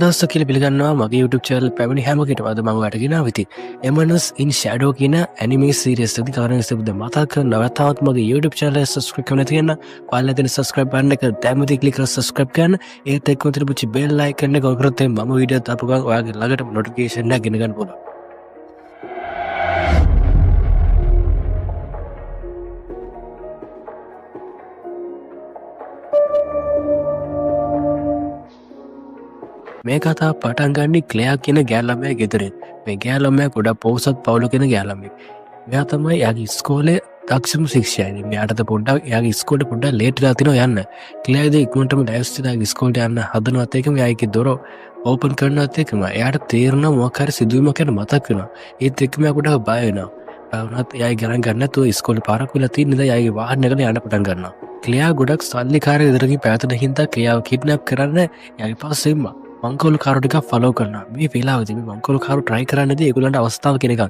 දස්ස කියල පිළිගන්නවා මගේ YouTube channel පැමිණි හැමකට අද මම වැටගෙන විති එමනස් ඉන් ෂැඩෝ කියන ඇනිමේ සීරියස් ඇති කාරණය සබුද මතක් කරන නැවතත් මගේ YouTube channel subscribe කරන්න තියෙන පල්ල තියෙන subscribe button එක දැම්මදී click කරලා subscribe කරන්න ඒත් එක්කම තියෙන පුංචි bell icon එක ඔය කරොත් මම වීඩියෝ දාපු ගමන් ඔයාගේ ළඟට notification එක ගෙන ගන්න පුළුවන්. මේ කතා පටන් ගන්නේ ක්ලෙයා කියන ගෑල්ලමයා ගෙදරින්. මේ ගෑල්ලමයා ගොඩක් පොහොසත් පවුල කෙන ගෑල්ලමෙක්. මෙයා තමයි යාගේ ඉස්කෝලේ දක්ෂම ශිෂ්‍යයා. මෙයාට පොඩ්ඩක් යාගේ ඉස්කෝලේ පොඩ්ඩක් ලේට් වෙලා තිනවා යන්න. ක්ලෙයා ඉතින් ඉක්මනටම ඩයස් වෙලා ඉස්කෝලේට යන්න හදනවත් එකම යාගේ දොර ඕපන් කරනවත් එකම එයාට තේරෙනවා මොකක් හරි සිදුවීමක් ගැන මතක් වෙනවා. ඒත් එක්කම එයා ගොඩක් බය වෙනවා. වුණත් එයාගේ ගණන් ගන්න නැතුව ඉස්කෝලේ පාරක් වෙලා තියෙන නිසා යාගේ වාහනයකට යන්න පටන් ගන්නවා. ක්ලෙයා ගොඩක් සල්ලිකාරයෙක් ගෙදරකින් පැවතෙන හින්දා ක්ලෙයාව කිඩ්නැප් කරන්න යාගේ පස්සේ මංකොලු කාරු ටිකක් ෆලෝ කරනවා. මේ වෙලාවේදී මේ මංකොලු කාරු try කරන්නදී ඒගොල්ලන්ට අවස්ථාව කෙනෙක්.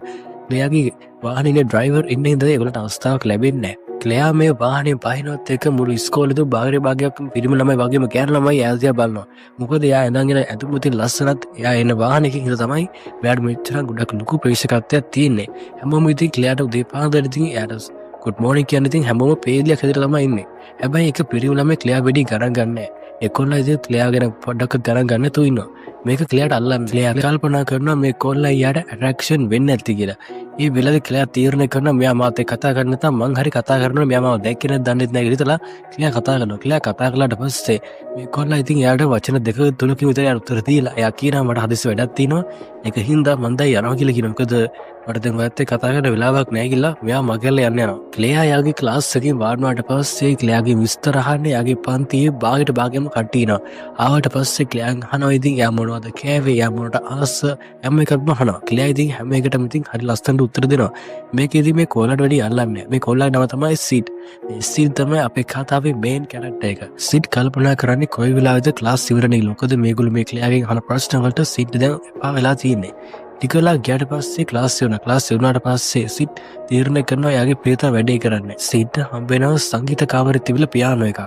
ක්ලෙයාගේ වාහනේ ඉන්න ඩ්‍රයිවර් ඉන්නේ හින්දා ඒගොල්ලන්ට අවස්ථාවක් ලැබෙන්නේ නැහැ. ක්ලෙයා මේ වාහනේ බහිනවත් එක මුළු ඉස්කෝලේද බාහිර භාගයක් පිරිමි ළමයි වගේම ගෑනු ළමයි ඈතියා බලනවා. මොකද එයා ඇඳගෙන ඇඳුමුතින් ලස්සනත් එයා එන වාහනයකින් හින්දා තමයි මෙයාට මෙච්චර ගොඩක් ලොකු ප්‍රේක්ෂකත්වයක් තියෙන්නේ. හැමෝම ඉතින් ක්ලෙයාට උදේ පාන්දර ඉතින් එයාට good morning කියන්නේ ඉතින් හැමෝම පේලියක් හැදලා තමයි ඉන්නේ. හැබැයි එක පිරිමි ළමයි ක්ලෙයා වෙඩි ගණන් ගන්නෑ. එකොල්ලා ඉතින් ක්ලෙයා ගැන පොඩ්ඩක් ගණන් ගන්න තු ඉන්නවා. මේක ක්ලෙයාට අල්ලන්න ක්ලෙයා කල්පනා කරනවා මේ කොල්ලා ඊයට ඇට්‍රැක්ෂන් වෙන්නේ නැති කියලා. මේ වෙලාවේ ක්ලෙයා තීරණය කරනවා මෙයා මාත් එක්ක කතා කරන්න නැත්නම් මං හරි කතා කරනවා මෙයා මාව දැක්කේ නැද්ද දන්නේ නැහැ කියලා හිතලා ක්ලෙයා කතා කරනවා. ක්ලෙයා කතා කළාට පස්සේ මේ කොල්ලා ඉතින් එයාට වචන දෙක තුනකින් විතර උත්තර දීලා එයා කියනවා මට හදිස්සි වැඩක් තියෙනවා. ඒක හින්දා මං දැන් යනවා කියලා කියනවා. මොකද මට දැන් ඔයත් එක්ක කතා කරන්න වෙලාවක් නැහැ කියලා මෙයා මගල්ල යන්න යනවා. ක්ලෙයා යාගේ ක්ලාස් එකේ වාඩිනාට පස්සේ ක්ලෙයාගේ විස්තර අහන්නේ යාගේ පන්තියේ භාගයට භාගෙම කට්ටිය ඉනවා. ආවට පස්සේ ක්ලෙයා අහනවා ඉතින් එයා මොනවද කෑවේ එයා මොනට ආස හැම එකක්ම අහනවා. ක්ලෙයා ඉතින් හැම එකටම ඉතින් හරි ලස්සනට උත්තර දෙනවා. මේකෙදි මේ කොල්ලට වැඩි අල්ලන්නේ මේ කොල්ලගේ නම තමයි සිඩ්. මේ සිඩ් තමයි අපේ කතාවේ මේන් කැරක්ටර් එක. සිඩ් කල්පනා කරන්නේ කොයි වෙලාවෙද ක්ලාස් ඉවරනේ. මොකද මේගොල්ලෝ මේ ක්ලෙයාගෙන් අහන ප්‍රශ්න වලට සිඩ් දැන් එපා වෙලා තියෙන්නේ. ටිකලා ගියාට පස්සේ ක්ලාස් වුණාට පස්සේ සිඩ් තීරණය කරනවා යාගේ ප්‍රේතම වැඩේ කරන්න. සිඩ් හම්බ වෙනවා සංගීත කාමරෙත් තිබිලා පියානෝ එකක්.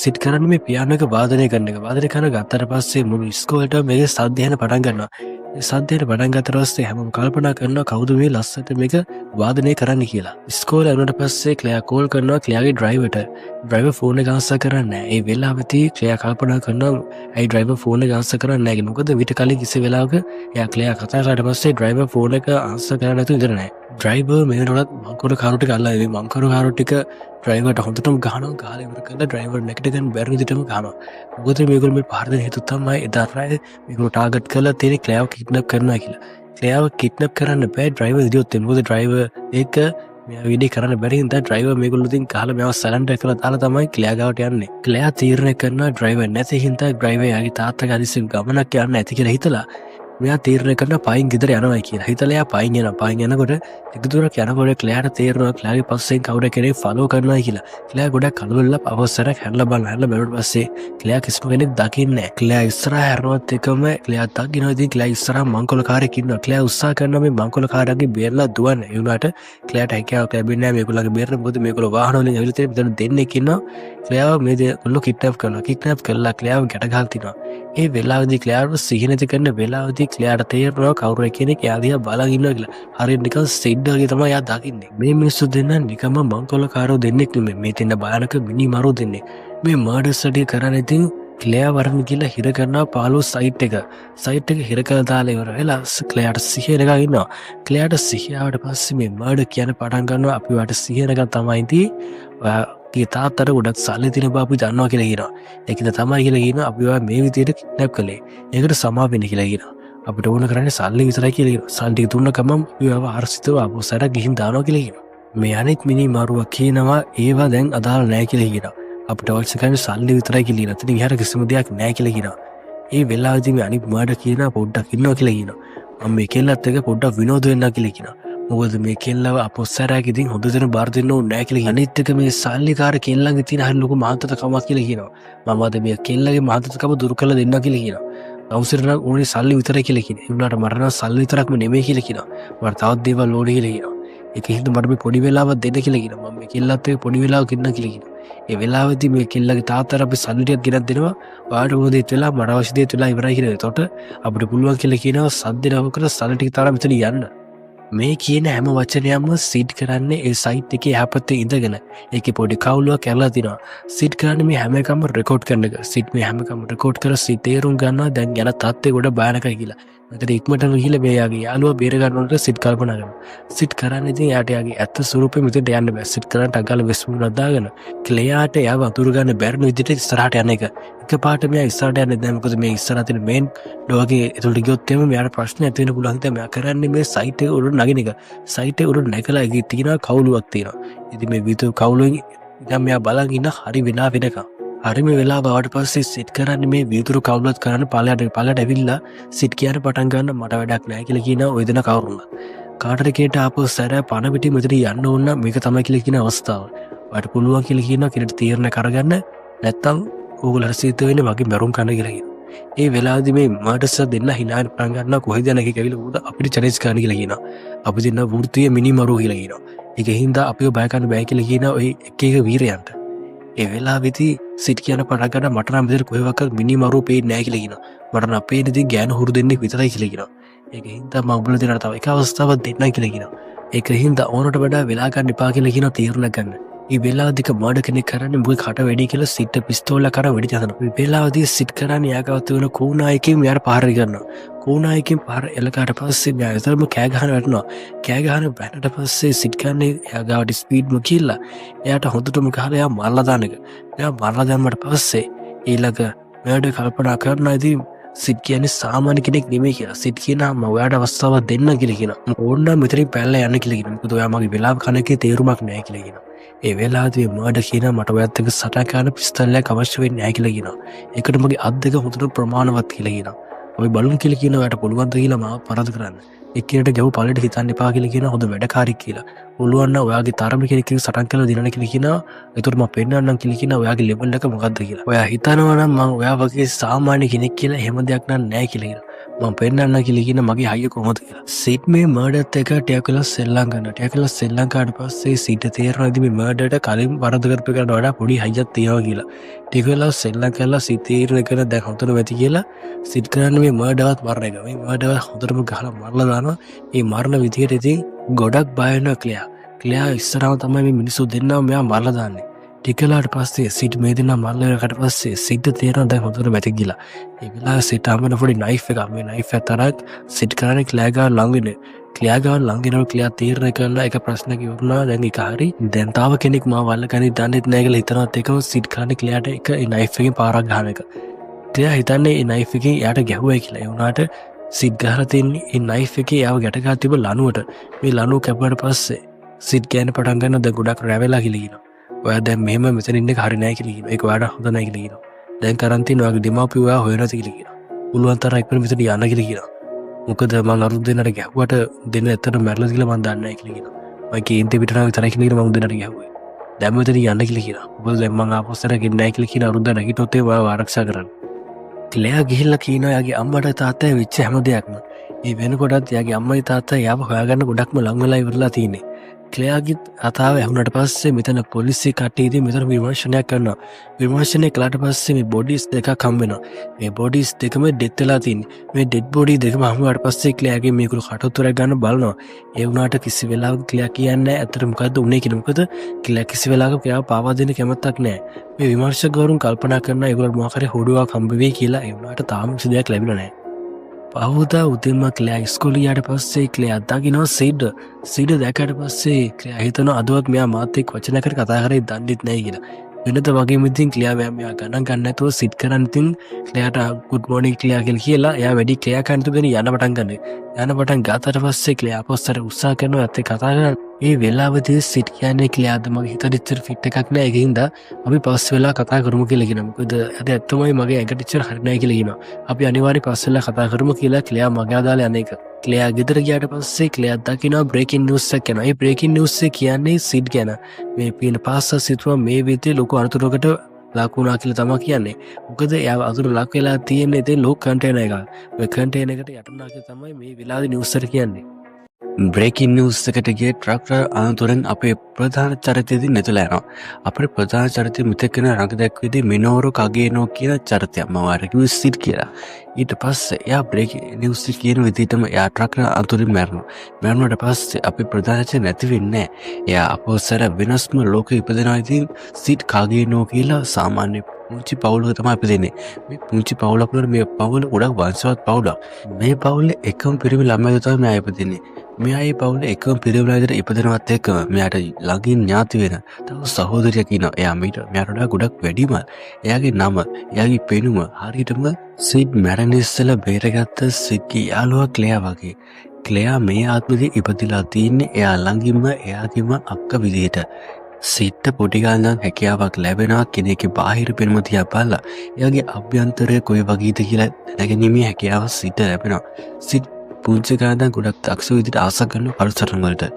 සිඩ් කරන්නේ මේ පියානෝ එක වාදනය කරන එක. වාදනය කරන ගත්තට පස්සේ මුළු ඉස්කෝලේටම මේකේ සද්ද එන පටන් ගන්නවා. මේ සද්දේට පටන් ගත්තට පස්සේ හැමෝම කල්පනා කරනවා කවුද මේ ලස්සනට මේක වාදනය කරන්න කියලා. ඉස්කෝලේ යනට පස්සේ ක්ලෙයා කෝල් කරනවා ක්ලෙයාගේ ඩ්‍රයිවර්ට. ඩ්‍රයිවර් ෆෝන් එක ආන්සර් කරන්නේ නැහැ. ඒ වෙලාවෙදී ක්ලෙයා කල්පනා කරනවා ඇයි ඩ්‍රයිවර් ෆෝන් එක ආන්සර් කරන්නේ නැහැ. මොකද විතර කලින් කිසි වෙලාවක එයා ක්ලෙයා කතා කරාට පස්සේ ඩ්‍රයිවර් ෆෝන් එක ආන්සර් කරන්නේ නැතුව ඉඳලා නැහැ. ඩ්‍රයිවර් මේනටත් මංකොඩ කාරු ටික අල්ලලා මේ මංකොඩ කාරු ටික ඩ්‍රයිවර්ට හොඳටම ගහනවා. ගහලා ඉවර කරලා ඩ්‍රයිවර් නැගිට ගන්න බැරි විදිහටම ගහනවා. මොකද මේගොල්ලෝ මේ පහර දෙන හේතුව තමයි එදා රාත්‍රියේ මේගොල්ලෝ ටාගට් කරලා තියෙන ක්ලෙයාව කිඩ්නැප් කරනවා කියලා. ක්ලෙයාව කිඩ්නැප් කරන්න බෑ ඩ්‍රයිවර් ඉදියොත් එන්න. මොකද ඩ්‍රයිවර් එක මෙයා වැඩි කරන්න බැරි හින්දා ඩ්‍රයිවර් මේගොල්ලෝ ඉතින් ගහලා මෙයාව සලන්ඩර් කරලා දාලා තමයි ක්ලෙයා ගාවට යන්නේ. ක්ලෙයා තීරණය කරනවා ඩ්‍රයිවර් නැති හින්දා ඩ්‍රයිවර් යාගේ තාත්තගේ හදිස්සියෙන් ගමනක් යන්න ඇති කියලා හිතලා මෙයා තීරණය කරනවා පයින් ගෙදර යනවා කියලා. හිතලා එයා පයින් යනවා. පයින් යනකොට ටික දුරක් යනකොට ක්ලෙයාට තේරෙනවා ක්ලෙයාගේ පස්සෙන් කවුරු කෙනෙක් ෆලෝ කරනවා කියලා. ක්ලෙයා ගොඩක් කලබලලා පවස්සරක් හැරලා බලුවට පස්සේ ක්ලෙයා කිසිම කෙනෙක් දකින්නේ නැහැ. ක්ලෙයා ඉස්සරහා හැරෙනවත් එකම ක්ලෙයා දකින්නවා ඉතින් ක්ලෙයා ඉස්සරහා මංකොල කාරයෙක් ඉන්නවා. ක්ලෙයා උත්සාහ කරනවා මේ මංකොල කාරයාගේ බේරලා දුවන්න. ඒ වුණාට ක්ලෙයාට හැකියාවක් ලැබෙන්නේ නැහැ මේගොල්ලෝගේ බේරන්න. මොකද මේගොල්ලෝ වාහන වලින් ඇවිල්ලා තියෙන මෙතන දෙන්නෙක් ඉන්නවා. ක්ලෙයාව මේ දෙගොල්ලෝ කිඩ්නැප් කරනවා. කිඩ්නැප් කරලා ක්ලෙයාව ගැට ගහලා තිනවා. ඒ වෙලාවේදී ක්ලෙයාව සිහි නැති කරන වෙලාවේදී ක්ලෙයාට තේරෙනවා කවුරු කෙනෙක් එයා දිහා බලන් ඉන්නවා කියලා. හරියට නිකන් සිඩ් වගේ තමයි එයා දකින්නේ. මේ මිනිස්සු දෙන්න නිකම්ම මංකොල්ල කාරෝ දෙන්නෙක් නෙමෙයි. මේ දෙන්න භයානක මිනි මරෝ දෙන්නෙක්. මේ මර්ඩර් ස්ටඩි කරන්නේ ඉතින් ක්ලෙයා වරන් කියලා හිර කරනවා පාලෝ සයිට් එක. සයිට් එක හිර කරලා දාලා ඉවර වෙලා ක්ලෙයාට සිහිය නැගලා ඉන්නවා. ක්ලෙයාට සිහිය ආවට පස්සේ මේ මර්ඩර් කියන පටන් ගන්නවා. අපි වට සිහිය නැගන් තමයි ඉතින් ඔයාගේ තාත්තට ගොඩක් සල්ලි තියෙන බව අපි දන්නවා කියලා කියනවා. ඒකින්ද තමයි කියලා කියනවා අපි ඔයා මේ විදිහට කිඩ්නැප් කළේ. ඒකට සමා වෙන්න කියලා කියනවා. අපිට ඕන කරන්නේ සල්ලි විතරයි කියලා කියනවා. සල්ලි ටික දුන්න ගමන් ඔයාව ආර්සිතව අපොසට ගිහින් දානවා කියලා කියනවා. මේ අනිත් මිනි මරුවා කියනවා ඒවා දැන් අදාළ නැහැ කියලා කියනවා. අපිට අවශ්‍ය කරන්නේ සල්ලි විතරයි කියලා කියනවා. ඉතින් එහාට කිසිම දෙයක් නැහැ කියලා කියනවා. ඒ වෙලාවේදී මේ අනිත් මර්ඩර් කියනවා පොඩ්ඩක් ඉන්නවා කියලා කියනවා. මම මේ කෙල්ලත් එක්ක පොඩ්ඩක් විනෝද වෙන්න කියලා කියනවා. මොකද මේ කෙල්ලව අපොස්සරයක් ඉතින් හොඳ දෙන බාර දෙන්න ඕනේ නැහැ කියලා. අනිත් එක මේ සල්ලිකාර කෙල්ලන්ගේ තියෙන හරි ලොකු මහත්තකමක් කියලා කියනවා. මම අද මේ කෙල්ලගේ මහත්තකම දුරු කරලා දෙන්න කියලා කියනවා. අවසරණ ඕනේ සල්ලි විතරයි කියලා කියනවා. ඒ වුණාට මරණ සල්ලි විතරක්ම නෙමෙයි කියලා කියනවා. මට තවත් දේවල් ඕනේ කියලා කියනවා. ඒක හින්දා මට මේ පොඩි වෙලාවක් දෙන්න කියලා කියනවා. මම මේ කෙල්ලත් එක්ක පොඩි වෙලාවක් ඉන්න කියලා කියනවා. ඒ වෙලාවෙදී මේ කෙල්ලගේ තාත්තාට අපි සල්ලි ටිකක් ගෙනත් දෙනවා. ඔයාලට ඕන දේත් වෙලා මට අවශ්‍ය දේත් වෙලා ඉවරයි කියලා. එතකොට අපිට පුළුවන් කියලා කියනවා සද්ද නවකර සල්ලි ටික තරම් මෙතන යන්න. මේ කියන හැම වචනයක්ම සිඩ් කරන්නේ ඒ සයිට් එකේ යහපතේ ඉඳගෙන. ඒකේ පොඩි කවුලුවක් කරලා තිනවා. සිඩ් කරන්නේ මේ හැම එකම රෙකෝඩ් කරන එක. සිඩ් මේ හැම එකම රෙකෝඩ් කරලා සිඩ් තේරුම් ගන්නවා දැන් යන තත්ත්වය ගොඩ භයානකයි කියලා. මෙතන ඉක්මනටම ගිහලා මේ යාගේ යාළුවා බේර ගන්නවට සිඩ් කල්පනා කරනවා. සිඩ් කරන්නේ ඉතින් යාට යාගේ ඇත්ත ස්වරූපෙ මෙතෙන්ට යන්න බෑ. සිඩ් කරන්ට අගාල වෙස්මුණක් දාගෙන ක්ලෙයාට යාව අතුරු ගන්න බැරි විදිහට ඉස්සරහට යන එක. එකපාරට මෙයා ඉස්සරහට යන්නේ නැහැ. මොකද මේ ඉස්සරහ තියෙන මේන් ඩෝගේ ඒතොල්ට ගියොත් එimhe මෙයාට ප්‍රශ්න ඇති වෙන්න පුළුවන්. හින්දා මෙයා කරන්නේ මේ සයිට් එක උඩට නගින එක. සයිට් එක උඩට නැගලා ඒකේ තියෙන කවුලුවක් තියෙනවා. ඉතින් මේ විතර කවුලුවෙන් ඉතින් මෙයා බලන් ඉන්න හරි වෙලා වෙනකම්. හරිම වෙලා බවට පස්සේ සිට් කරන්නේ මේ විදුරු කවුලුවත් කරන්න පළයට ඇවිල්ලා සිට් කියන පටන් ගන්න මට වැඩක් නැහැ කියලා කියනවා ඔය දෙන කවුරුන්වත්. කාටද කේට ආපහු සැර පණ පිටි මෙතන යන්න ඕන මේක තමයි කියලා කියන අවස්ථාව. ඔයාලට පුළුවන් කියලා කියනවා කෙනෙක් තීරණ කරගන්න නැත්තම් ඕගොල්ලෝ සිත වෙන්නේ වගේ මරුම් කන්න කියලා කියනවා. ඒ වෙලාවේදී මේ මර්ඩර්ස් දෙන්න හිනාන පටන් ගන්නවා කොහෙද යන එක කියලා උඩ අපිට චැලෙන්ජ් කරන්න කියලා කියනවා. අපි දෙන්න වෘත්තීය මිනි මරු කියලා කියනවා. ඒකින් හින්දා අපිව බය කරන්න බෑ කියලා කියනවා ඔය එක එක වීරයන්ට. ඒ වෙලාවෙදී සිට් කියන පටන් ගන්න මට නම් මෙතන කොහෙවත් මිනි මරු පේන්නේ නැහැ කියලා කියනවා. මට නම් පේන්නේ ගෑන හුරු දෙන්නෙක් විතරයි කියලා කියනවා. ඒකින් හින්දා මම උඹලා දෙන්නට තව එක අවස්ථාවක් දෙන්නම් කියලා කියනවා. ඒකින් හින්දා ඕනට වඩා වෙලා ගන්න එපා කියලා කියනවා තීරණ ගන්න. මේ වෙලාවදික මඩ කෙනෙක් කරන්නේ මුගේ කට වැඩි කියලා සිට පිස්තෝල කර වෙඩි හදනවා. මේ වෙලාවදී සිට් කරන්නේ යාගවත් වෙන කෝනායකින් මෙයාට පාර කරනවා. කෝනායකින් පාර එලකාට පස්සේ මෙයා එතරම් කෑ ගහන වැටෙනවා. කෑ ගහන වැටෙනට පස්සේ සිට් කරන්නේ යාගාවට ස්පීඩ්ම කියලා. එයාට හොඳටම ගහලා එයා මරලා දාන එක. එයා මරලා දැම්මට පස්සේ ඊළඟ මෙයාට කල්පනා කරනවා ඉතින් සිට් කියන්නේ සාමාන්‍ය කෙනෙක් නෙමෙයි කියලා. සිට් කියනවා මම ඔයාට අවස්ථාවක් දෙන්න කියලා කියනවා. ඕන්නම් මෙතනින් පැනලා යන්න කියලා කියනවා. මොකද ඔයා මගේ වෙලාව කනකේ තේරුමක් නැහැ කියලා කියනවා. ඒ වෙලාවේදී මර්ඩර් කියනවා මට ඔයත් එක්ක සටන් කරන පිස්තලයක් අවශ්‍ය වෙන්නේ නැහැ කියලා කියනවා. ඒකට මගේ අත් දෙක හොඳට ප්‍රමාණවත් කියලා කියනවා. අපි බලමු කියලා කියනවා ඔයාට පුළුවන් ද කියලා මාව පරද කරන්න. එක්කෙනෙක්ට ගැව් පළලට හිතන්න එපා කියලා කියනවා හොඳ වැඩකාරයෙක් කියලා. පුළුවන් නම් ඔයාගේ තරම කෙනෙක් එක්ක සටන් කරලා දිනන්න කියලා කියනවා. ඒතකොට මම පෙන්නන්නම් කියලා කියනවා ඔයාගේ ලෙවල් එක මොකද්ද කියලා. ඔයා හිතනවා නම් මම ඔයා වගේ සාමාන්‍ය කෙනෙක් කියලා එහෙම දෙයක් නැහැ කියලා කියනවා. මම පෙන්නන්න කියලා කියන මගේ හයිය කොහොමද කියලා. සිට් මේ මර්ඩර්ත් එක ටිකක් වෙලා සෙල්ලම් කරනවා. ටිකක් වෙලා සෙල්ලම් කරාට පස්සේ සිට් තේරෙනවා ඉතින් මේ මර්ඩර්ට කලින් වරද කරපු එකට වඩා පොඩි හයියක් තියෙනවා කියලා. ටික වෙලා සෙල්ලම් කරලා සිට් තීරණය කරන දැන් හොඳට වෙති කියලා සිට් කරන්නේ මේ මර්ඩර්වත් මරණ එක. මේ මර්ඩර් හොඳටම ගහලා මරලා දානවා. මේ මරණ විදියට ඉතින් ගොඩක් බය වෙනවා ක්ලියා. ක්ලියා ඉස්සරහම තමයි මේ මිනිස්සු දෙන්නම මෙයා මරලා දාන්නේ. ටිකලාට පස්සේ සිට් මේ දෙනා මරලාකට පස්සේ සිට් තේරෙනවා දැන් හොඳට වැටි ගිලා. ඒ වෙලාවේ සිට් ආමන පොඩි නයිෆ් එකක් මේ නයිෆ් එක තරක් සිට් කරන්නේ ක්ලියා ගාව ළඟ වෙන. ක්ලියා ගාව ළඟ වෙනකොට ක්ලියා තීරණය කරලා එක ප්‍රශ්නයක් ඉවරනා දැන් ඒක හරි. දැන් තාව කෙනෙක් මාව වල්ලගන්නේ දන්නේත් නැහැ කියලා හිතනවත් එකම සිට් කරන්නේ ක්ලියාට එක ඒ නයිෆ් එකෙන් පාරක් ගහන එක. ක්ලියා හිතන්නේ ඒ නයිෆ් එකෙන් එයාට ගැහුවයි කියලා. ඒ වුණාට සිට් ගහලා තින්නේ ඒ නයිෆ් එකේ යාව ගැට ගන්න තිබ්බ ලණුවට. මේ ලණුව කැපුවට පස්සේ සිට් කියන්නේ පටන් ගන්නවා දැන් ගොඩක් රැවෙලා කියලා කියනවා. ඔයා දැන් මෙහෙම මෙතන ඉන්න එක හරි නැහැ කියලා කියනවා. ඒක ඔයාට හොඳ නැහැ කියලා කියනවා. දැන් කරන් තියෙන ඔයාගේ දෙමාපියෝ ඔයා හොයනවා කියලා කියනවා. පුළුවන් තරම් ඉක්මන මෙතන යන්න කියලා කියනවා. මොකද මම අරුත් දෙන්නට ගැහුවට දෙන්න ඇත්තට මැරලා කියලා මම දන්නේ නැහැ කියලා කියනවා. මම කේන්ති පිටරාව විතරයි කියලා මම දෙන්නට ගැහුවේ. දැන් මෙතන යන්න කියලා කියනවා. මොකද දැන් මම ආපස්සට ගෙන්නේ නැහැ කියලා කියන අරුත් නැගිටොත් ඒ ඔයාව ආරක්ෂා කරන්න. ක්ලෙයා ගිහිල්ලා කියනවා යාගේ අම්මට තාත්තට වෙච්ච හැම දෙයක්ම. මේ වෙනකොටත් යාගේ අම්මයි තාත්තා යාව හොයාගන්න ගොඩක්ම ලඟ වෙලා ඉවරලා තියෙන්නේ. ක්ලෙයාගේ කතාව ඇහුනට පස්සේ මෙතන පොලිසිය කට්ටිය ඉතින් මෙතන විමර්ශනයක් කරනවා. විමර්ශනය කළාට පස්සේ මේ බොඩිස් දෙකක් හම්බ වෙනවා. මේ බොඩිස් දෙකම ඩෙත් වෙලා තින්නේ. මේ ඩෙඩ් බොඩි දෙකම හම්බ වුණාට පස්සේ ක්ලෙයාගේ මේකුළු කටුතරයක් ගන්න බලනවා. ඒ වුණාට කිසි වෙලාවක ක්ලෙයා කියන්නේ නැහැ ඇත්තට මොකද්ද උනේ කියලා. මොකද ක්ලෙයා කිසි වෙලාවක ක්ලෙයාව පාවා දෙන්න කැමැත්තක් නැහැ. මේ විමර්ශකවරුන් කල්පනා කරනවා ඒගොල්ලෝ මොකක් හරි හොඩුවක් හම්බ වෙයි කියලා. ඒ වුණාට තාම කිසි දෙයක් ලැබිලා නැහැ. පහුදා උදේම ක්ලෙයා ඉස්කෝලේ යාට පස්සේ ක්ලෙයා දකිනවා සීඩ දැක්කට පස්සේ ක්ලෙයා හිතනවා අදවත් මෙයා මාත් එක්ක වචනයකට කතා කරේ දන්නෙත් නැහැ කියලා. වෙනද වගේම ඉතින් ක්ලෙයා මෙයා ගණන් ගන්න නැතුව සිට් කරන් ඉතින් ක්ලෙයාට good morning ක්ලෙයා කියලා එයා වැඩි ක්ලෙයා කන්ට දෙන යන පටන් ගන්න. යන පටන් ගාතට පස්සේ ක්ලෙයා පොස්තර උත්සාහ කරනවා ඇත්තේ කතා කරන්න. ඒ වෙලාවදී සිට් කියන්නේ ක්ලෙයාද මගේ හිතට ඉච්චර ෆිට එකක් නැහැ ඒකින්ද අපි පස්සේ වෙලා කතා කරමු කියලා කියනවා. මොකද අද ඇත්තමයි මගේ ඇඟට ඉච්චර හරි නැහැ කියලා කියනවා. අපි අනිවාර්යයෙන් පස්සේ වෙලා කතා කරමු කියලා ක්ලෙයා මග දාලා යන එක. ක්ලෙයා ගෙදර ගියාට පස්සේ ක්ලෙයා දකිනවා බ්‍රේකින් නිවුස් එකක් එනවා. ඒ බ්‍රේකින් නිවුස් එක කියන්නේ සිට් ගැන. මේ පින පාස්සා සිටුවා මේ විදිහේ ලොකු අනතුරකට ලක් වුණා කියලා තමයි කියන්නේ. මොකද එයා අතුරු ලක් වෙලා තියෙන්නේ ඉතින් ලොකු කන්ටේනර් එකක්. ඔය කන්ටේනර් එකට යටුණා කියලා තමයි මේ වෙලාවේ නිවුස් එක කියන්නේ. බ්‍රේකින් නිවුස් එකට ගිය ට්‍රක්ටර් අනතුරෙන් අපේ ප්‍රධාන චරිතයේදී නැතුලා යනවා. අපේ ප්‍රධාන චරිතය මෙතෙක්න රඟ දැක්වේදී මිනෝරු කගේනෝ කියන චරිතයක් මම අර කිව්වේ සිඩ් කියලා. ඊට පස්සේ එයා බ්‍රේකින් නිවුස් කියන විදිහටම එයා ට්‍රක්ටර් අනතුරින් මැරෙනවා. මැරුණාට පස්සේ අපේ ප්‍රධාන චරිතය නැති වෙන්නේ නැහැ. එයා අපෝසර වෙනස්ම ලෝකෙ ඉපදෙනවා. ඉතින් සිඩ් කගේනෝ කියලා සාමාන්‍ය පුංචි පවුලක තමයි ඉපදෙන්නේ. මේ පුංචි පවුලක් වල මේ පවුල ගොඩක් වංශවත් පවුලක්. මේ පවුලේ එකම පිරිමි ළමයි තමයි මෙයා ඉපදෙන්නේ. මෙයායි පවුල එකම පිරිමි ළමයිට ඉපදෙනවත් එක්කම මෙයාට ළඟින් ඥාති වෙන තව සහෝදරියක් ඉන්නවා. එයා මෙයාට වඩා ගොඩක් වැඩිම. එයාගේ නම, එයාගේ පෙනුම හරියටම සිඩ් මැරෙන ඉස්සෙල්ලා බේරගත්ත සිඩ්ගේ යාළුවා ක්ලෙයා වගේ. ක්ලෙයා මේ ආත්මෙදී ඉපදිලා තින්නේ එයා ළඟින්ම එයාගේම අක්ක විදියට. සිට්ට පොඩිකාලන් හැකියාවක් ලැබෙනවා කෙනෙක්ගේ බාහිර පෙනුම දිහා බලලා එයාගේ අභ්‍යන්තරය කොයි වගේද කියලා දැනගැනීමේ හැකියාව සිට ලැබෙනවා. සිට් පුංචි කාලේ ගොඩක් දක්ෂ විදිහට ආස කරන පරිසරම් වලට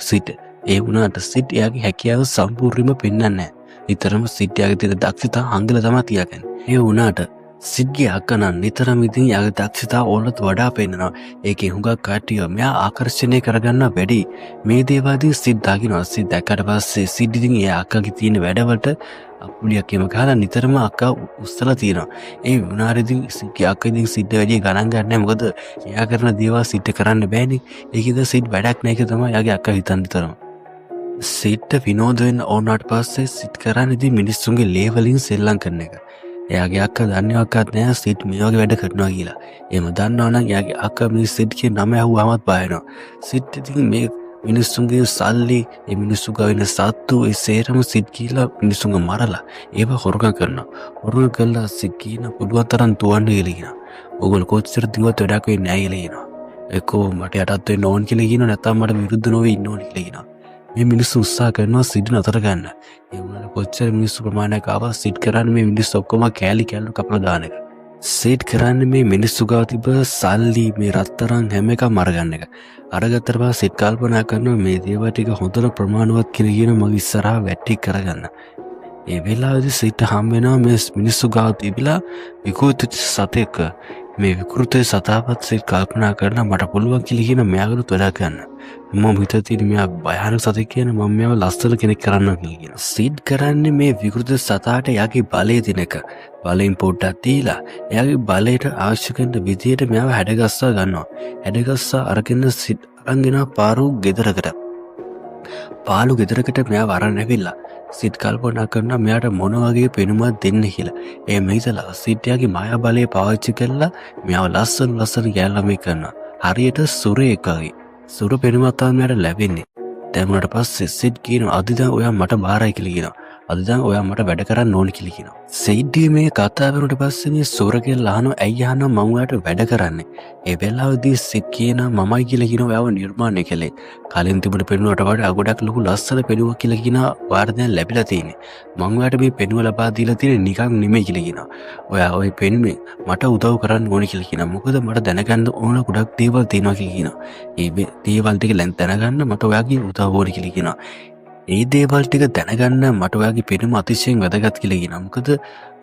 සිට් ඒ වුණාට සිට් එයාගේ හැකියාව සම්පූර්ණයෙන්ම පෙන්වන්නේ නැහැ. නිතරම සිට් එයාගේ තියෙන දක්ෂතා හංගල තමයි තියාගන්නේ. ඒ වුණාට සිඩ්ගේ අක්කා නම් නිතරම ඉතින් යාගේ දක්ෂතාව ඕනත් වඩා පෙන්නනවා. ඒකේ හුඟක් කට්ටිය මෙයා ආකර්ෂණය කරගන්න වැඩි. මේ දේවල්දී සිඩ් දකින්නවා. සිඩ් දැක්කට පස්සේ සිඩ් ඉතින් එයා අක්කාගේ තියෙන වැඩවලට අපුලියක් එම ගහලා නිතරම අක්කා උස්සලා තියෙනවා. ඒ වුණාරදී සිඩ්ගේ අක්කා ඉතින් සිඩ් වැඩි ගණන් ගන්නෑ. මොකද එයා කරන දේවල් සිඩ් කරන්න බෑනේ. ඒකද සිඩ් වැඩක් නැහැ. ඒක තමයි යාගේ අක්කා හිතන්නේ නිතරම. සිඩ්ට විනෝද වෙන්න ඕනාට පස්සේ සිඩ් කරන්නේ ඉතින් මිනිස්සුන්ගේ ලේ වලින් සෙල්ලම් කරන එක. එයාගේ අක්කා දන්නේවත් නැහැ සිඩ් මේ වගේ වැඩ කරනවා කියලා. එහෙම දන්නවනම් එයාගේ අක්කා මේ සිඩ්ගේ නම ඇහුවාමත් බය වෙනවා. සිඩ් ඉතින් මේ මිනිස්සුන්ගේ සල්ලි, මේ මිනිස්සු ගාවින සත්තු, ඒ සේරම සිඩ් කියලා මිනිස්සුන්ව මරලා ඒව හොරගම් කරනවා. හොරගම් කළා සිඩ් කියන පුළුවන් තරම් දුවන්න කියලා කියනවා. ඕගොල්ලෝ කොච්චර දිනුවත් වැඩක් වෙන්නේ නැහැ කියලා කියනවා. එක්කෝ මට යටත් වෙන්න ඕන කියලා කියනවා, නැත්නම් මට විරුද්ධ නොවෙ ඉන්න ඕන කියලා කියනවා. මේ මිනිස්සු උත්සාහ කරනවා සිඩ් නතර ගන්න. ඒ වුණාට කොච්චර මිනිස්සු ප්‍රමාණයක් ආවා සිඩ් කරන්නේ මේ මිනිස්සු ඔක්කොම කෑලි කපලා දාන එක. සිඩ් කරන්නේ මේ මිනිස්සු ගාව තිබ්බ සල්ලි, මේ රත්තරන් හැම එකම අරගන්න එක. අරගත්තට පස්සේ සිඩ් කල්පනා කරනවා මේ දේවල් ටික හොඳට ප්‍රමාණවත් කියලා කියන මගේ ඉස්සරහා වැටි කරගන්න. ඒ වෙලාවේදී සිඩ් හම් වෙනවා මේ මිනිස්සු ගාව තිබිලා විකෘති සතෙක්. මේ විකෘති සතාවත් සිඩ් කල්පනා කරනවා මට පුළුවන් කියලා කියන මෙයාගලුත් වැඩ ගන්න. මම හිතේ තියෙන මෙයා භයානක සතෙක් කියන මම මෙයාව ලස්සන කෙනෙක් කරන්න කියලා. සිඩ් කරන්නේ මේ විකෘති සතාට යාගේ බලය දෙන එක. බලෙන් පොඩ්ඩක් දීලා එයාගේ බලයට අවශ්‍ය කරන විදියට මෙයාව හැඩගස්සා ගන්නවා. හැඩගස්සා අරගෙන සිඩ් අරගෙන පාරු ගෙදරකට. පාලු ගෙදරකට මෙයාව අරන් ඇවිල්ලා සිඩ් කල්පනා කරනවා මෙයාට මොන වගේ පෙනුමක් දෙන්න කියලා. ඒ මෙහිදලා සිඩ් යාගේ මායා බලය පාවිච්චි කරලා මෙයාව ලස්සන ගෑල්ලමයි කරනවා. හරියට සුරේක වගේ. සුර පෙනුමක් තමයි මෙයාට ලැබෙන්නේ. දැන් පස්සේ සිඩ් කියනවා අද දැන් ඔයා මට බාරයි කියලා කියනවා. අද දැන් ඔයා මට වැඩ කරන්න ඕන කියලා කියනවා. සිඩ් මේ කතා කරුණට පස්සේ මේ සුරගෙල් අහනවා ඇයි අහනවා මම ඔයාට වැඩ කරන්නේ. ඒ වෙලාවේදී සිඩ් කියනවා මමයි කියලා කියනවා ඔයාව නිර්මාණය කළේ. කලින් තිබුණ පෙනුමට වඩා ගොඩක් ලොකු ලස්සන පෙනුමක් කියලා කියනවා ඔයාට දැන් ලැබිලා තියෙන්නේ. මම ඔයාට මේ පෙනුම ලබා දීලා තියෙන්නේ නිකන් නෙමෙයි කියලා කියනවා. ඔයා ওই පෙනුමේ මට උදව් කරන්න ඕනේ කියලා කියනවා. මොකද මට දැනගන්න ඕන ගොඩක් දේවල් තියෙනවා කියලා කියනවා. ඒ දේවල් ටික දැනගන්න මට ඔයාගේ උදව් ඕනේ කියලා කියනවා. ඒ දේවල් ටික දැනගන්න මට ඔයාගේ පෙනුම අතිශයින් වැදගත් කියලා කියනවා. මොකද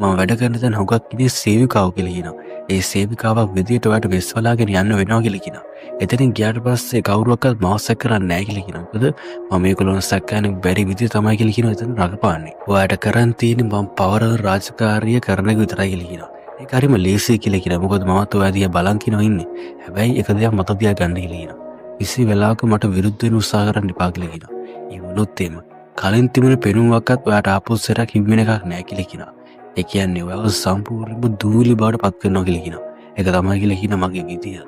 මම වැඩ කරන තැන හුඟක් ඉන්නේ සේවිකාව කියලා කියනවා. ඒ සේවිකාවක් විදියට ඔයාට වෙස්වලාගෙන යන්න වෙනවා කියලා කියනවා. එතනින් ගියාට පස්සේ කවුරුවක්වත් මාව සැක කරන්නේ නැහැ කියලා කියනවා. මොකද මම මේගොල්ලෝ සැක කරන්න බැරි විදිය තමයි කියලා කියනවා. එතන රඟපාන්නේ. ඔයාට කරන් තියෙන්නේ මම පවර රාජකාරිය කරන එක විතරයි කියලා කියනවා. ඒක හරිම ලේසියි කියලා කියනවා. මොකද මමත් ඔයා දිහා බලන් කියනවා ඉන්නේ. හැබැයි එක දෙයක් මත තියා ගන්න කියලා කියනවා. කිසි වෙලාවක මට විරුද්ධ වෙන්න උත්සාහ කරන්න එපා කියලා කියනවා. ඒ වුණොත් එම කලින් තිබුණ පෙනුමක්වත් ඔයාට ආපොස්සරක් හිමි වෙන එකක් නැහැ කියලා කියනවා. ඒ කියන්නේ ඔයාව සම්පූර්ණයෙන්ම දූලි බවට පත් කරනවා කියලා කියනවා. ඒක තමයි කියලා කියන මගේ විදිය.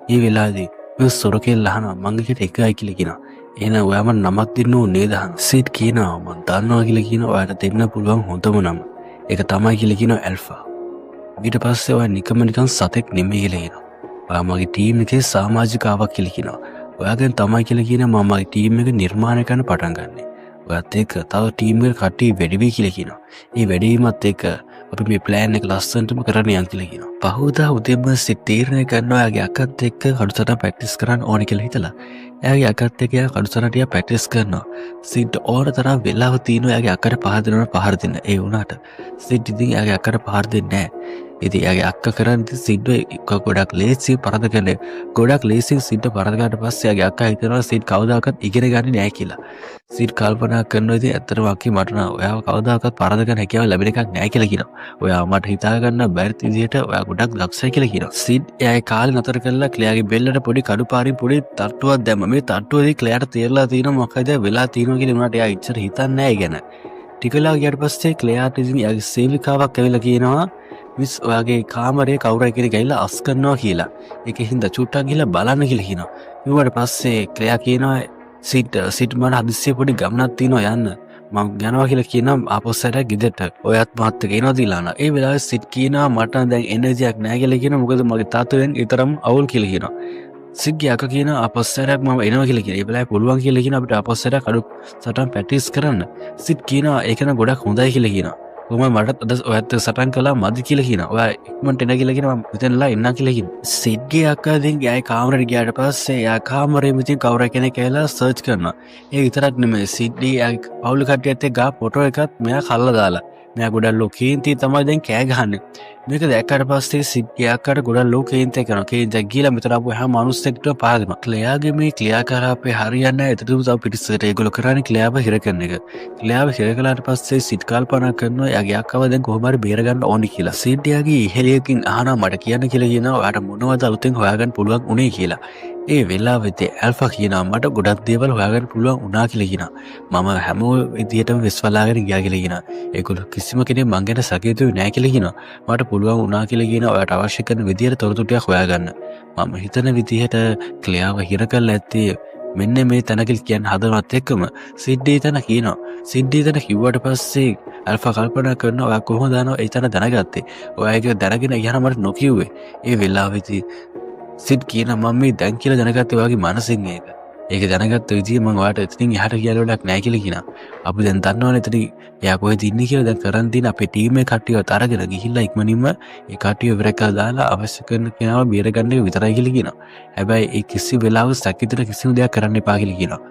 මේ වෙලාවේදී මම සොරකෙල් අහනවා මං එකට එකයි කියලා කියනවා. එහෙනම් ඔයාම නමක් දෙන්න ඕනේ නේද? සිඩ් කියනවා මං දන්නවා කියලා කියනවා ඔයාට දෙන්න පුළුවන් හොඳම නම. ඒක තමයි කියලා කියනවා ඇල්ෆා. ඊට පස්සේ ඔයා නිකන් සතෙක් නෙමෙයි කියලා කියනවා. ඔයා මගේ ටීම් එකේ සමාජිකාවක් කියලා කියනවා. ඔයාගෙන් තමයි කියලා කියන මම මගේ ටීම් එක නිර්මාණය කරන්න පටන් ගන්නෙ. ඔයත් එක්ක තව ටීම් එක කට්ටිය වැඩි වෙයි කියලා කියනවා. ඒ වැඩි වීමත් එක්ක අපි මේ ප්ලෑන් එක ලස්සනටම කරන්න යන්න කියලා කියනවා. පහුවදා උදේම සිත් තීරණය කරනවා එයාගේ අකත් එක්ක කඩුසටහන ප්‍රැක්ටිස් කරන්න ඕනේ කියලා හිතලා. එයාගේ අකත් එක්ක එයා කඩුසටහන ටික ප්‍රැක්ටිස් කරනවා. සිත් ඕන තරම් වෙලාව තියෙනවා එයාගේ අකට පහර දෙන්න. ඒ වුණාට සිත් ඉතින් එයාගේ අකට පහර දෙන්නේ නැහැ. ඉතින් එයාගේ අක්කා කරන්නේ සිඩ් ගොඩක් ලේසි පරද කළේ. ගොඩක් ලේසි සිඩ් පරද ගන්නට පස්සේ එයාගේ අක්කා හිතනවා සිඩ් කවදාකවත් ඉගෙන ගන්නේ නැහැ කියලා. සිඩ් කල්පනා කරනවා ඉතින් ඇත්තටම අක්කේ මට නම් ඔයාව කවදාකවත් පරද ගන්න හැකියාව ලැබෙන එකක් නැහැ කියලා කියනවා. ඔයා මට හිතා ගන්න බැරි විදිහට ඔයා ගොඩක් දක්ෂයි කියලා කියනවා. සිඩ් එයාගේ කාලේ නතර කරලා ක්ලෙයාගේ බෙල්ලට පොඩි කඩු පාරින් පොඩි තට්ටුවක් දැම්ම. මේ තට්ටුවේදී ක්ලෙයාට තේරලා තියෙනවා මොකද වෙලා තියෙනවා කියලා උනාට එයා ඉච්චර හිතන්නේ නැහැ ඒ ගැන. ටික වෙලා ගියාට පස්සේ ක්ලෙයාට ඉතින් එයාගේ සේවිකාවක් ඇවිල්ලා කියනවා මිස් ඔයාගේ කාමරේ කවුරු කෙනෙක් ඇවිල්ලා අස් කරනවා කියලා. ඒකෙන් හින්දා චුට්ටක් ගිහලා බලන්න කියලා කියනවා. ඊට පස්සේ ක්ලෙයා කියනවා සිට් මට හදිස්සියේ පොඩි ගමනක් තියෙනවා යන්න. මම යනවා කියලා කියනවා ආපස්සට ගෙදරට. ඔයත් මාත් එක්ක එනවා දිලාන. ඒ වෙලාවේ සිට් කියනවා මට දැන් එනර්ජියක් නැහැ කියලා කියනවා. මොකද මගේ තාත්තෙන් ඊතරම් අවුල් කියලා කියනවා. සිග්ගේ අක කියන අපස්සරයක් මම එනවා කියලා කියන. ඒ වෙලාවේ පුළුවන් කියලා කියන අපිට අපස්සරයක් අඩු සටන් ප්‍රැක්ටිස් කරන්න. සිත් කියනවා ඒක නම් ගොඩක් හොඳයි කියලා කියනවා. කොහොම මට අද ඔයත් සටන් කළා මදි කියලා කියනවා. ඔයා ඉක්මනට එන කියලා කියනවා මම මෙතනලා එන්නම් කියලා කියනවා. සිග්ගේ අක්කා ඉතින් ගියායි කාමරේට ගියාට පස්සේ යා කාමරේ ඉතින් කවුරු කෙනෙක් ඇවිල්ලා සර්ච් කරනවා. ඒ විතරක් නෙමෙයි සිඩ්ඩි පවුල් කට්ටියත් එක්ක ගා ෆොටෝ එකත් මෙයා කල්ලා දාලා. මෙයා ගොඩක් ලෝකේන්ති තමයි දැන් කෑ ගහන්නේ. මේක දැක්කට පස්සේ සිග්ගේ අක්කාට ගොඩක් ලෝකේන්ති කරනවා. කේන්ති ගිහලා මෙතන ආපු හැම මිනිස්සෙක්ට පාගනවා. ක්ලෙයාගේ මේ ක්ලියා කරාපේ හරියන්නේ නැහැ. ඒතරම් තව පිටිස්සට ඒගොල්ලෝ කරන්නේ ක්ලෙයාව හිර කරන එක. ක්ලෙයාව හිර කළාට පස්සේ සිත් කල්පනා කරනවා යාගේ අක්කව දැන් කොහොම හරි බේර ගන්න ඕනි කියලා. සිඩ් යාගේ ඉහෙලියකින් අහනවා මට කියන්න කියලා කියනවා. ඔයාට මොනවද අලුතෙන් හොයාගන්න පුළුවන් උනේ කියලා. ඒ වෙලාවෙදී ඇල්ෆා කියනවා මට ගොඩක් දේවල් හොයාගන්න පුළුවන් වුණා කියලා කියනවා. මම හැම විදියටම විශ්වලාගෙන ගියා කියලා කියනවා. ඒගොල්ලෝ කිසිම කෙනෙක් මං ගැන සැකේතුවේ නැහැ කියලා කියනවා. මට පුළුවන් වුණා කියලා කියනවා. ඔයාට අවශ්‍ය කරන විදියට තොරතුරු ටිකක් හොයාගන්න. මම හිතන විදිහට ක්ලියාව හිර කරලා ඇත්තේ මෙන්න මේ තැනකල් කියන්නේ හදනවත් එක්කම සිඩ්ඩී තැන කියනවා. සිඩ්ඩී තැන කිව්වට පස්සේ ඇල්ෆා කල්පනා කරනවා ඔයා කොහොමද දන්නව ඒ තැන දැනගත්තේ? ඔයා ඒක දැනගෙන යහන මට නොකියුවේ. ඒ වෙලාවෙදී සිඩ් කියන මම මේ දැන් කියලා දැනගත්තේ ඔයාගේ මනසින් ඒක. ඒක දැනගත්ත විදිය මම ඔයාට එතනින් එහාට කියලා වැඩක් නැහැ කියලා කියනවා. අපි දැන් දන්නවනේ එතන එයා කොහෙද ඉන්නේ කියලා දැන් කරන් තියෙන අපේ ටීම් එකේ කට්ටියවත් අරගෙන ගිහිල්ලා ඉක්මනින්ම ඒ කට්ටිය ඉවර කරලා දාලා අවශ්‍ය කරන කෙනාව බේර ගන්න එක විතරයි කියලා කියනවා. හැබැයි ඒ කිසි වෙලාවක සැකිතට කිසිම දෙයක් කරන්න එපා කියලා කියනවා.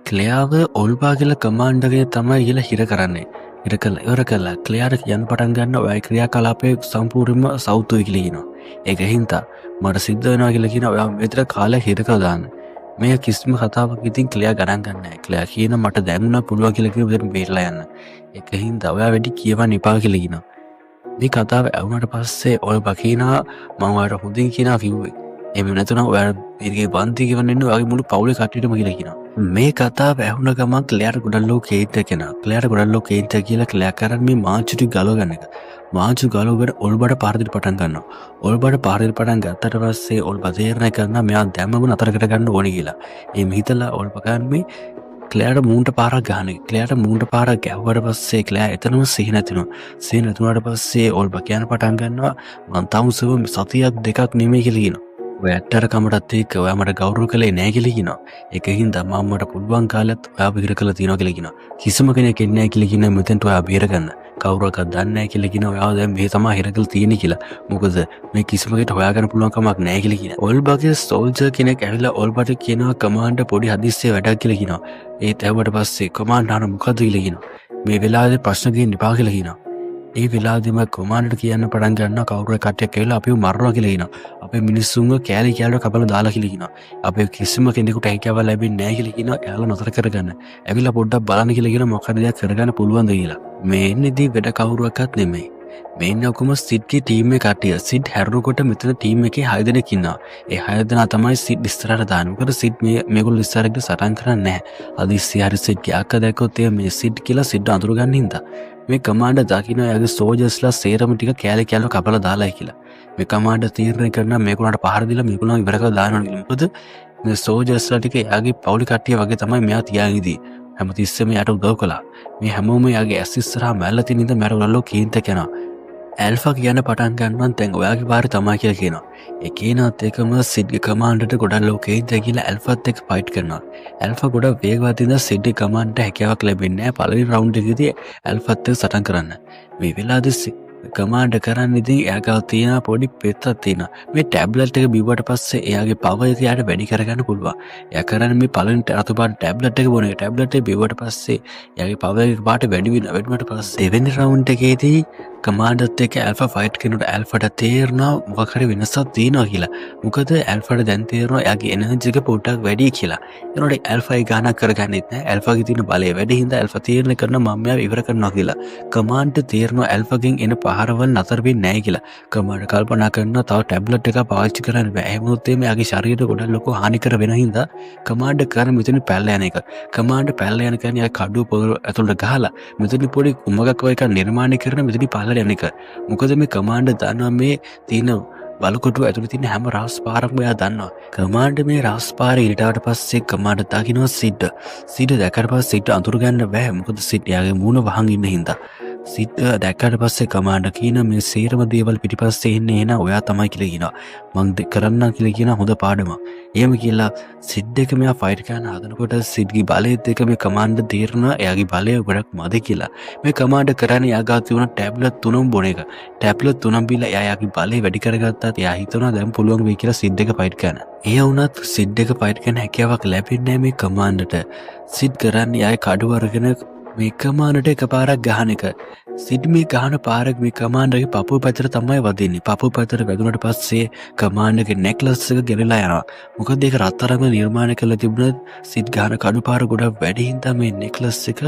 ක්ලෙයාව ඔල්පා කියලා කමාන්ඩර්ගේ තමයි ගිහලා හිර කරන්නේ. ඉවර කළා ක්ලියාට කියන්න පටන් ගන්න ඔය ක්‍රියාකලාපයේ සම්පූර්ණයෙන්ම සෞතුයි කියලා කියනවා. ඒක හින්දා මට සිද්ධ වෙනවා කියලා කියනවා ඔයා මෙතන කාලයක් හිර කරලා දාන්න. මේ කිසිම කතාවක් ඉතින් ක්ලියා ගණන් ගන්න නැහැ. ක්ලියා කියන මට දැනුණා පුළුවන් කියලා කියන විදිහට බේරලා යන්න. ඒක හින්දා ඔයා වැඩි කියවන්න එපා කියලා කියනවා. මේ කතාව ඇහුනට පස්සේ ඔය බකීනා මම ඔයාලට හොඳින් කියනවා කිව්වේ. එහෙම නැතුණා ඔයාලා මේකේ වන්ති කියවන්න ඉන්න ඔයාගේ මුළු පවුලේ කට්ටියටම කියලා කියනවා. මේ කතාව ඇහුන ගමන් ක්ලියාට ගොඩක් ලෝකේන්ත කෙනා. ක්ලියාට ගොඩක් ලෝකේන්ත කියලා ක්ලියා කරන්නේ මේ මාංචු ටික ගලව ගන්න එක. මාංචු ගලවගෙන ඔල්බඩ පාර දෙන්න පටන් ගන්නවා. ඔල්බඩ පාර දෙන්න පටන් ගත්තට පස්සේ ඔල්බ තේරණ කරනවා මෙයා දැම්මම නතර කර ගන්න ඕනේ කියලා. එහෙම හිතලා ඔල්බ ගන්නේ ක්ලෙයාට මූන්ට පාරක් ගහන එක. ක්ලෙයාට මූන්ට පාරක් ගැහුවට පස්සේ ක්ලෙයා එතනම සිහි නැතිනවා. සිහි නැතුණාට පස්සේ ඔල්බ කියන පටන් ගන්නවා මං තාමසව සතියක් දෙකක් නෙමෙයි කියලා කියනවා. ඔය ඇත්තට කමටත් එක්ක ඔයා මට ගෞරව කළේ නැහැ කියලා කියනවා. ඒකින් තමයි මට පුළුවන් කාලෙත් ඔයා බේර කළා තියනවා කියලා කියනවා. කිසිම කෙනෙක් එන්නේ නැහැ කියලා කියනවා මෙතෙන්ට ඔයා බේර ගන්න. කවුරුවක්වත් දන්නේ නැහැ කියලා කියනවා. ඔයා දැන් මේ තමයි හිර කළ තියෙන්නේ කියලා. මොකද මේ කිසිම කෙනෙක් හොයාගන්න පුළුවන් කමක් නැහැ කියලා කියනවා. ඔල්බගේ සෝල්ජර් කෙනෙක් ඇවිල්ලා ඔල්බට කියනවා කමාන්ඩර් පොඩි හදිස්සිය වැඩක් කියලා කියනවා. ඒත් ඇහුවට පස්සේ කමාන්ඩර් මොකද කියලා කියනවා. මේ වෙලාවේ ප්‍රශ්න ගේන්න එපා කියලා කියනවා. ඒ වෙලාවදීම කොමාන්ඩර් කියන්න පටන් ගන්නවා කවුරු කට්ටියක් කියලා අපිව මරනවා කියලා කියනවා. අපේ මිනිස්සුන්ව කෑලි කෑල්ල කපලා දාලා කියලා කියනවා. අපේ කිසිම කෙනෙකුට හැකියාවක් ලැබෙන්නේ නැහැ කියලා කියනවා. එයාලා නතර කරගන්න. ඇවිල්ලා පොඩ්ඩක් බලන්න කියලා කියනවා මොකක්ද දෙයක් කරගන්න පුළුවන්ද කියලා. මේ ඉන්නේදී වැඩ කවුරුවක්වත් නෙමෙයි. මේ ඉන්නේ ඔක්කොම සිඩ්ගේ ටීම් එකේ කට්ටිය. සිඩ් හැරුණකොට මෙතන ටීම් එකේ 6 දෙනෙක් ඉන්නවා. ඒ 6 දෙනා තමයි සිඩ් ඉස්සරහට දාන්නේ. මොකද සිඩ් මේගොල්ලෝ ඉස්සරහට සටන් කරන්නේ නැහැ. අදිස්සි හරි සිඩ්ගේ අක්ක දැක්කොත් මේ සිඩ් කියලා සිඩ් අඳුර ගන්න හින්දා. මේ කමාන්ඩර් දකින්න යාගේ සෝල්ජර්ස්ලා සේරම ටික කෑලි කෑල්ල කපලා දාලා කියලා. මේ කමාන්ඩර් තීරණය කරනවා මේගොල්ලන්ට පහර දීලා මේගොල්ලන් ඉවර කරලා දානවා කියලා. මොකද මේ සෝල්ජර්ස්ලා ටික යාගේ පවුලි කට්ටිය වගේ තමයි මෙයා තියාගෙන ඉදී. හැමතිස්සෙම යාට උදව් කළා. මේ හැමෝම යාගේ ඇස් ඉස්සරහා මැල්ල තියෙන ඉඳන් මැරවලෝ කීන්ත කරනවා. ඇල්ෆා කියන්න පටන් ගන්නවා දැන් ඔයාගේ පාරේ තමයි කියලා කියනවා. ඒ කියනත් එකම සිඩ්ගේ කමාන්ඩර්ට ගොඩක් ලෝකේන්ත කියලා ඇල්ෆාත් එක්ක ෆයිට් කරනවා. ඇල්ෆා ගොඩක් වේගවත් ඉඳන් සිඩ්ගේ කමාන්ඩර්ට හැකියාවක් ලැබෙන්නේ නැහැ පළවෙනි රවුන්ඩ් එකේදී ඇල්ෆාත් එක්ක සටන් කරන්න. මේ වෙලාවේදී කමාන්ඩර් කරන්නේ ඉතින් එයාගාව තියෙන පොඩි පෙත්තක් තියෙනවා. මේ ටැබ්ලට් එක බිව්වට පස්සේ එයාගේ පවර් එක යාට වැඩි කරගන්න පුළුවන්. එයා කරන්නේ මේ පළවෙනි රතු පාට ටැබ්ලට් එක බොන එක. ටැබ්ලට් එක බිව්වට පස්සේ එයාගේ පවර් එක පාට වැඩි වෙනවා. වැඩිමට පස්සේ දෙවෙනි රවුන්ඩ් එකේදී කමාන්ඩර්ත් එක්ක ඇල්ෆා ෆයිට් කරනකොට ඇල්ෆාට තේරෙනවා මොකක් හරි වෙනසක් තියෙනවා කියලා. මොකද ඇල්ෆාට දැන් තේරෙනවා එයාගේ එනර්ජි එක පොඩ්ඩක් වැඩි කියලා. එනකොට ඇල්ෆා ඒ ගානක් කරගන්නෙත් නැහැ. ඇල්ෆාගේ තියෙන බලය වැඩි හින්දා ඇල්ෆා තීරණය කරන මම මෙයාව ඉවර කරනවා කියලා. කමාන්ඩර් තේරෙනවා ඇල්ෆාගෙන් එන පහරවල් නතර වෙන්නේ නැහැ කියලා. කමාන්ඩර් කල්පනා කරනවා තව ටැබ්ලට් එකක් පාවිච්චි කරන්න බෑ. එහෙම වුණොත් එයාගේ ශරීරයට ගොඩක් ලොකු හානිකර වෙන හින්දා කමාන්ඩර් කරන මෙතන පැල්ල යන එක. කමාන්ඩර් පැල්ල යන කියන්නේ යා කඩුව ඇතුළට ගහලා මෙතන පොඩි කුමගක් වගේ එකක් නිර්මාණය කරන මෙතන පල්ලට යන එක. මොකද මේ කමාන්ඩර් දන්නවා මේ තියෙන බලකොටුව ඇතුළේ තියෙන හැම රහස් පාරක්ම එයා දන්නවා. කමාන්ඩර් මේ රහස් පාර ඊටාට පස්සේ කමාන්ඩර් දකින්නවා සිඩ්. සිඩ් දැක්කට පස්සේ සිඩ් අඳුර ගන්න බෑ. මොකද සිඩ් යාගේ මූණ වහන් ඉන්න හින්දා. සිඩ් දැක්කට පස්සේ කමාන්ඩර් කියන මේ සේරම දේවල් පිටිපස්සේ ඉන්නේ එන ඔයා තමයි කියලා කියනවා. මං කරන්නම් කියලා කියන හොඳ පාඩමක්. එහෙම කියලා සිඩ් එක මෙයා ෆයිට් කරන්න හදනකොට සිඩ්ගේ බලයත් එක්ක මේ කමාන්ඩර් තීරණා එයාගේ බලය ගොඩක් මදි කියලා. මේ කමාන්ඩර් කරන්නේ එයාගා තියුණ ටැබ්ලට් 3ම බොන එක. ටැබ්ලට් 3ම බීලා එයාගේ බලය වැඩි කරගත්තා. එයා හිතනවා දැන් පුළුවන් වෙයි කියලා සිඩ් එක ෆයිට් කරන්න. ඒ වුණත් සිඩ් එක ෆයිට් කරන්න හැකියාවක් ලැබෙන්නේ නැහැ මේ කමාන්ඩර්ට. සිඩ් කරන්නේ එයාගේ කඩුව අරගෙන මේ කමාන්ඩර්ට එකපාරක් ගහන එක. සිඩ් මේ ගහන පාරක් මේ කමාන්ඩර්ගේ පපුව පැත්තට තමයි වදින්නේ. පපුව පැත්තට වැදුනට පස්සේ කමාන්ඩර්ගේ නෙක්ලස් එක ගෙලලා යනවා. මොකද ඒක රත්තරන්ව නිර්මාණය කරලා තිබුණත් සිඩ් ගහන කඩු පාර ගොඩක් වැඩි හින්දා මේ නෙක්ලස් එක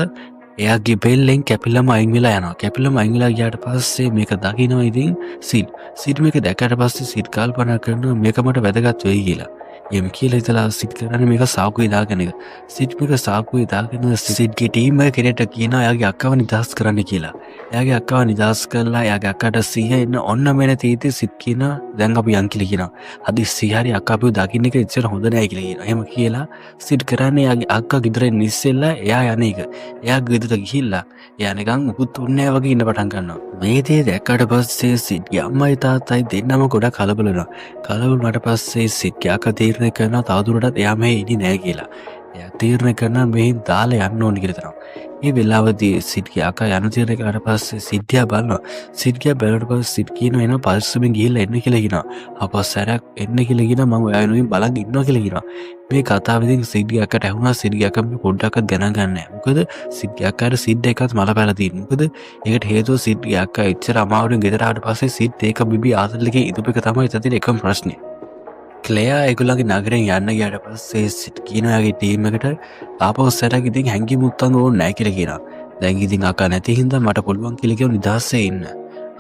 එයාගේ බෙල්ලෙන් කැපිලම අයින් වෙලා යනවා. කැපිලම අයින් වෙලා ගියාට පස්සේ මේක දකිනවා ඉතින් සිඩ් මේක දැක්කට පස්සේ සිඩ් කල්පනා කරනවා මේක මට වැදගත් වෙයි කියලා. එහෙම කියලා ඉතලා සිඩ් කරන්නේ මේක සාකුවේ දාගෙන එක. සිඩ් මේක සාකුවේ දාගෙන සිඩ්ගේ ටීම් එක කෙනෙක්ට කියනවා එයාගේ අක්කව නිදහස් කරන්න කියලා. එයාගේ අක්කව නිදහස් කරලා එයාගේ අක්කට සිහිය එන්න ඔන්න මෙන්න තීතේ සිඩ් කියනවා දැන් අපි යන් කියලා කියනවා. හදිස්සි හරි අක්කා අපිව දකින්න එක එච්චර හොඳ නෑ කියලා කියනවා. එහෙම කියලා සිඩ් කරන්නේ එයාගේ අක්කා ගෙදරින් ඉස්සෙල්ලා එයා යන එක. එයා ගෙදරට ගිහිල්ලා එයා නිකන් මුකුත් උන්නේ නැහැ වගේ ඉන්න පටන් ගන්නවා. මේ දේ දැක්කට පස්සේ සිඩ්ගේ අම්මයි තාත්තයි දෙන්නම ගොඩක් කලබල වෙනවා. කලබල වුණාට පස්සේ සිඩ්ගේ අක්කා තීරණය කරනවා තවදුරටත් එයා මේ ඉන්නේ නැහැ කියලා. එයා තීරණය කරනවා මෙහෙන් දාලා යන්න ඕනේ කියලා තරම්. මේ වෙලාවදී සිඩ්ගේ අක්කා යන තීරණය කරාට පස්සේ සිඩ්යා බලනවා. සිඩ්ගේ බැලුවට පස්සේ සිඩ් කියනවා එනවා පරිස්සමෙන් ගිහිල්ලා එන්න කියලා කියනවා. අපස්සරක් එන්න කියලා කියනවා මම ඔයා වෙනුවෙන් බලන් ඉන්නවා කියලා කියනවා. මේ කතාව ඉතින් සිඩ්ගේ අක්කට ඇහුණා. සිඩ්ගේ අක්කා මේ පොඩ්ඩක්වත් ගණන් ගන්න නැහැ. මොකද සිඩ්ගේ අක්කාට සිඩ් එකත් මල පැලා තියෙනවා. මොකද ඒකට හේතුව සිඩ්ගේ අක්කා එච්චර අමාරුවෙන් ගෙදර ආවට පස්සේ සිඩ් ඒක බිබී ආසල්ලගේ ඉදුප එක තමයි ඉතින් එකම ප්‍රශ්නේ. ක්ලෙයා ඒගොල්ලන්ගේ නගරෙන් යන්න ගියාට පස්සේ සිඩ් කියනවා යාගේ ටීම් එකට ආපහු සැරයක් ඉතින් හැංගි මුත්තන් ඕනේ නැහැ කියලා කියනවා. දැන් ඉතින් අක්කා නැති හින්දා මට පුළුවන් කියලා කියව නිදහසේ ඉන්න.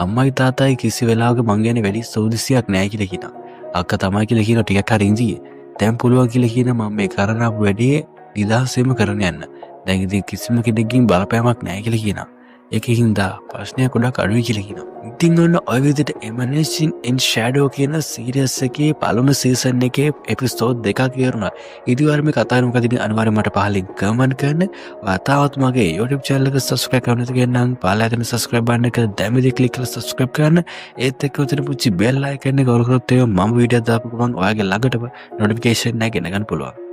අම්මයි තාත්තයි කිසි වෙලාවක මං ගැන වැඩි සෝදිසියක් නැහැ කියලා කියනවා. අක්කා තමයි කියලා කියනවා ටිකක් හරි ඉඳී. දැන් පුළුවන් කියලා කියනවා මම මේ කරන වැඩේ නිදහසෙම කරන්න යන්න. දැන් ඉතින් කිසිම කෙනෙක්ගෙන් බලපෑමක් නැහැ කියලා කියනවා. ඒකින්ද ප්‍රශ්නයක් ගොඩක් අඩුයි කියලා කියනවා. ඉතින් ඔන්න ඔය විදිහට එමනේෂන් ඉන් ෂැඩෝ කියන සීරීස් එකේ පළවෙනි සීසන් එකේ එපිසෝඩ් 2ක් ඉවරුණා. ඉතින් මේ කතාව මොකද ඉතින් අනිවාර්යයෙන් මට පහලින් කමෙන්ට් කරන්න. තාමත් මගේ YouTube channel එක subscribe කරන්න නැති කෙනා නම් පහලා තියෙන subscribe button එක දැම්මදී click කරලා subscribe කරන්න. ඒත් එක්ක උතන පුංචි bell icon එක ඔල් කරොත් මම වීඩියෝ දාපු ගමන් ඔයාගේ ළඟටම notification එක ගෙන ගන්න පුළුවන්.